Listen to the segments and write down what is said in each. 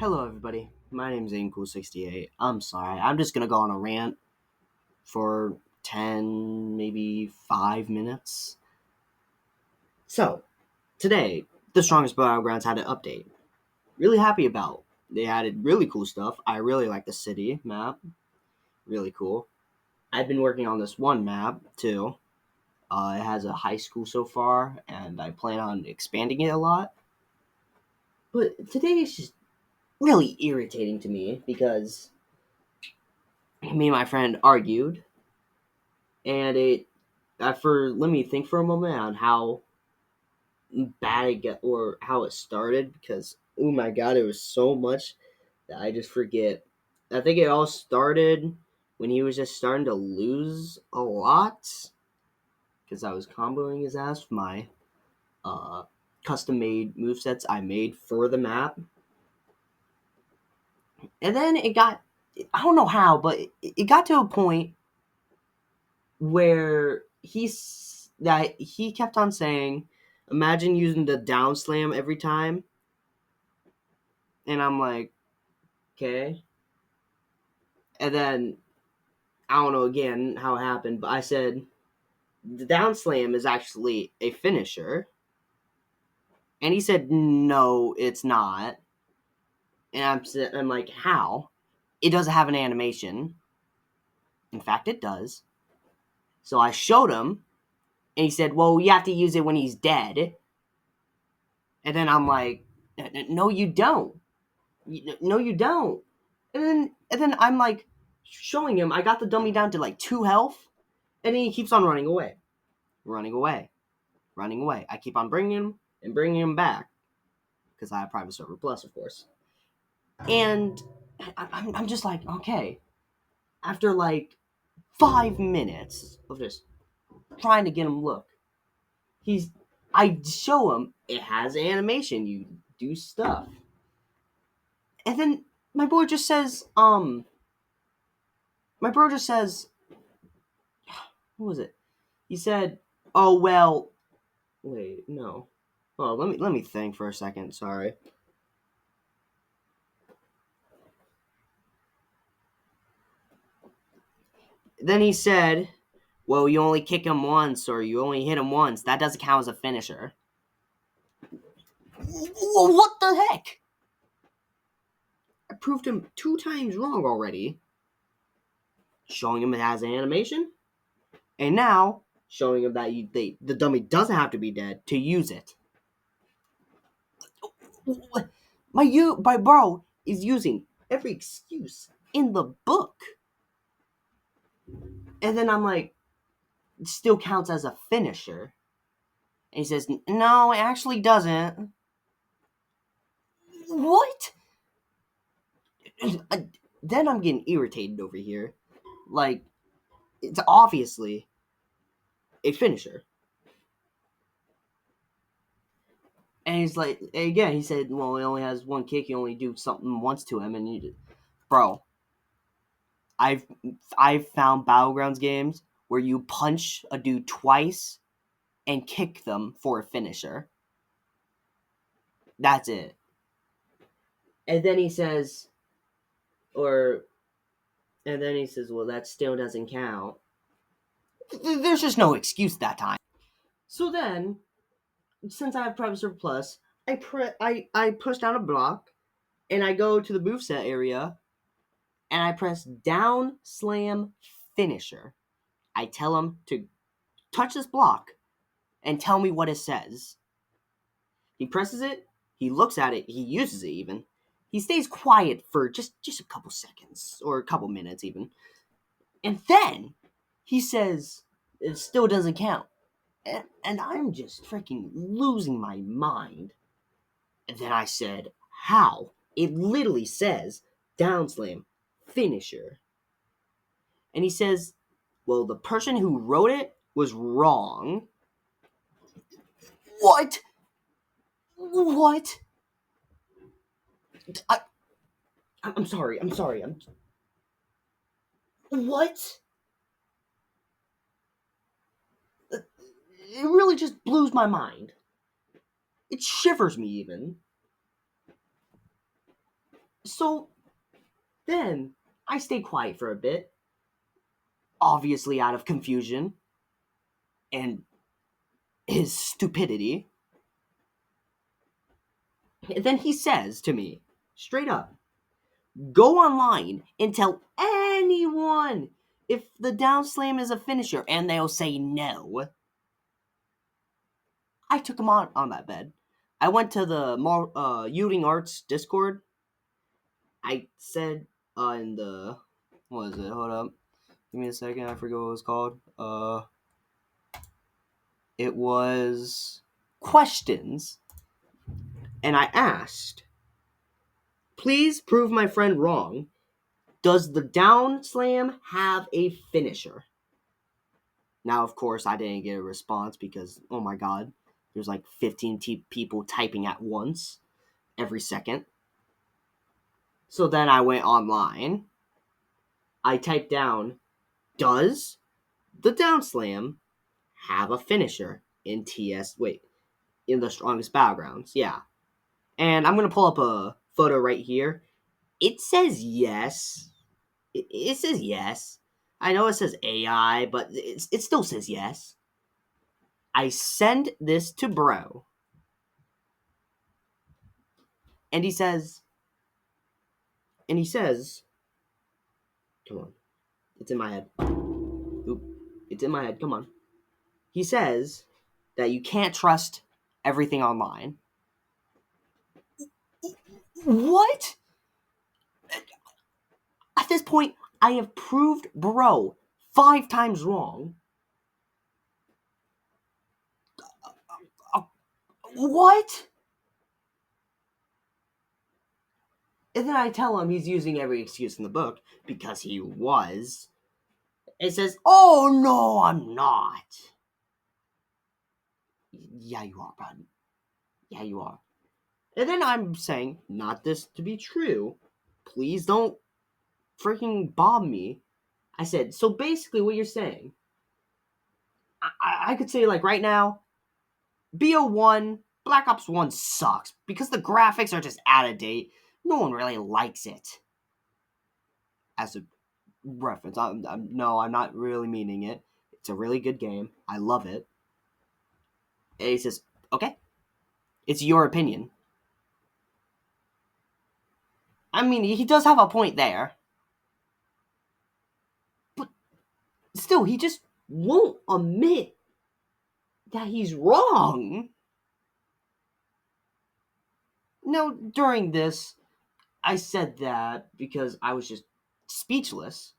Hello, everybody. My name's AimCool68. I'm sorry. I'm just gonna go on a rant for 10, maybe 5 minutes. So, today, the Strongest Battlegrounds had an update. Really happy about. They added really cool stuff. I really like the city map. Really cool. I've been working on this one map, too. It has a high school so far, and I plan on expanding it a lot. But today is just really irritating to me because me and my friend argued and it for let me think for a moment on how bad it got or how it started because oh my god, it was so much that I just forget. I think it all started when he was just starting to lose a lot because I was comboing his ass with my uh custom made movesets I made for the map. And then it got, I don't know how, but it got to a point where he kept on saying, "Imagine using the down slam every time," and I'm like, "Okay." And then I don't know again how it happened, but I said the down slam is actually a finisher, and he said, "No, it's not." And I'm like, "How? It doesn't have an animation." In fact, it does. So I showed him, and he said, "Well, you have to use it when he's dead." And then I'm like, "No, you don't. No, you don't." And then I'm like showing him I got the dummy down to like 2 health, and then he keeps on running away, running away, running away. I keep on bringing him and bringing him back because I have private server plus, of course. And I'm just like, okay. After like 5 minutes of just trying to get him look, he's I show him it has animation. You do stuff, and then my boy just says, my bro just says, what was it? He said, "Oh well, wait, no. Oh, let me think for a second. Sorry." Then he said, "Well, you only kick him once, or you only hit him once. That doesn't count as a finisher." What the heck? I proved him 2 times wrong already. Showing him it has an animation, and now showing him that the dummy doesn't have to be dead to use it. My bro is using every excuse in the book, and then I'm like, it still counts as a finisher. And he says, "No, it actually doesn't." What? Then I'm getting irritated over here. Like, it's obviously a finisher. And he's like, again, he said, "Well, he only has one kick. You only do something once to him." And bro, I've I've found Battlegrounds games where you punch a dude twice and kick them for a finisher. That's it. And then he says, or and then he says, "Well, that still doesn't count." There's just no excuse that time. So then, since I have Private Server Plus, I push down a block and I go to the moveset area and I press down slam finisher. I tell him to touch this block and tell me what it says. He presses it, he looks at it, he uses it even. He stays quiet for just a couple seconds or a couple minutes even. And then he says it still doesn't count. And I'm just freaking losing my mind. And then I said, "How?" It literally says down slam finisher. And he says, "Well, the person who wrote it was wrong." What? What? I, I'm sorry. I'm sorry. What? It really just blows my mind. It shivers me even. So then I stay quiet for a bit, obviously out of confusion and his stupidity. And then he says to me, straight up, go online and tell anyone if the down slam is a finisher, and they'll say no. I took him on that bed. I went to the Yielding Arts Discord. I said in the, what was it? Hold up, give me a second. I forget what it was called. It was questions, and I asked, please prove my friend wrong. Does the down slam have a finisher? Now, of course, I didn't get a response because, oh my god, there's like 15 people typing at once every second. So then I went online. I typed down, does the down slam have a finisher in in the Strongest Battlegrounds? Yeah. And I'm going to pull up a photo right here. It says yes. It says yes. I know it says AI, but it still says yes. I send this to bro. And he says, come on. It's in my head. Oop. It's in my head. Come on. He says that you can't trust everything online. What? At this point, I have proved bro 5 times wrong. What? And then I tell him he's using every excuse in the book, because he was. It says, oh no, I'm not. Yeah, you are, bud. Yeah, you are. And then I'm saying, not this to be true. Please don't freaking bomb me. I said, so basically what you're saying, I could say, like, right now, BO1, Black Ops 1 sucks because the graphics are just out of date. No one really likes it. As a reference, no, I'm not really meaning it. It's a really good game. I love it. And he says, okay, it's your opinion. I mean, he does have a point there. But still, he just won't admit that he's wrong. No, during this, I said that because I was just speechless.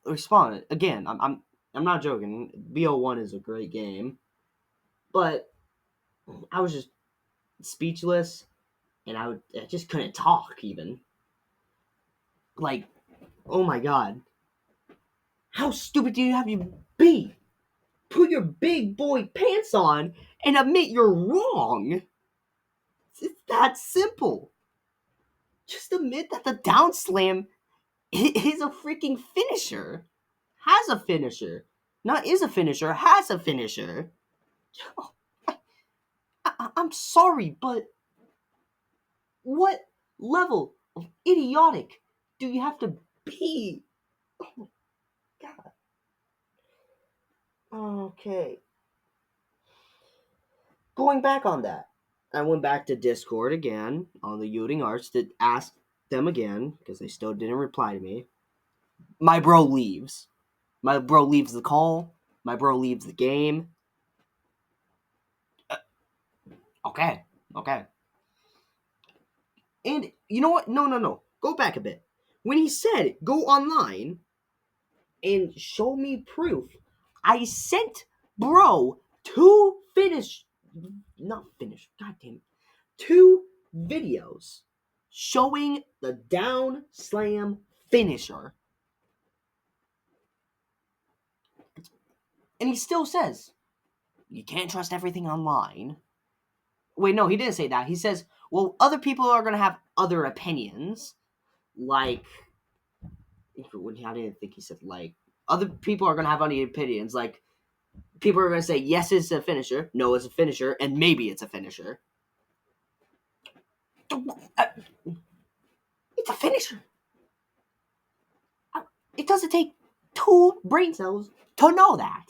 Responded again. I'm not joking. BO1 is a great game, but I was just speechless, and I just couldn't talk even. Like, oh my god, how stupid do you have to be? Put your big boy pants on and admit you're wrong. It's that simple. Just admit that the down slam is a freaking finisher. Has a finisher. Not is a finisher, has a finisher. I'm sorry, but what level of idiotic do you have to be? Oh my god. Okay. Going back on that, I went back to Discord again on the Yielding Arts to ask them again because they still didn't reply to me. My bro leaves. My bro leaves the call. My bro leaves the game. Okay. And you know what? No. Go back a bit. When he said go online and show me proof, I sent bro two videos showing the down slam finisher. And he still says, you can't trust everything online. Wait, no, he didn't say that. He says, well, other people are going to have other opinions. Like, I didn't think he said like. Other people are going to have other opinions. Like, people are going to say, yes, it's a finisher. No, it's a finisher. And maybe it's a finisher. finisher. It doesn't take 2 brain cells to know that.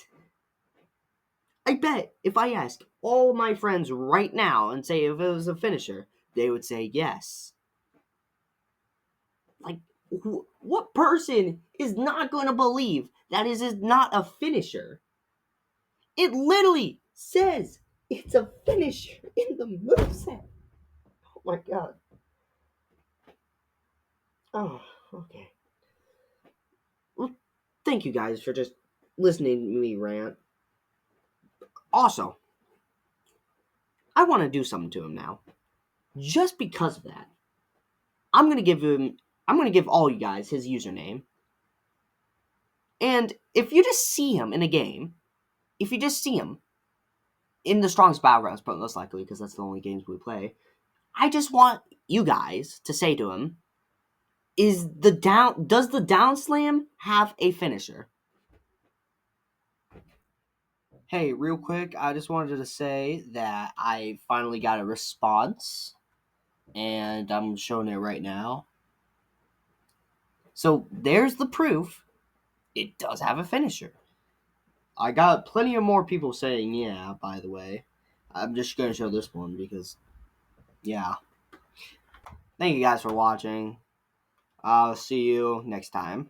I bet if I ask all my friends right now and say if it was a finisher, they would say yes. Like, what person is not going to believe that is not a finisher? It literally says it's a finisher in the moveset. Oh my god. Oh, okay. Well, thank you guys for just listening to me rant. Also, I want to do something to him now. Just because of that, I'm gonna give all you guys his username. And if you just see him in a game, if you just see him in the strongest battlegrounds, but most likely because that's the only games we play, I just want you guys to say to him, does the down slam have a finisher? Hey, real quick, I just wanted to say that I finally got a response, and I'm showing it right now. So there's the proof. It does have a finisher. I got plenty of more people saying yeah, by the way. I'm just going to show this one because, yeah. Thank you guys for watching. I'll see you next time.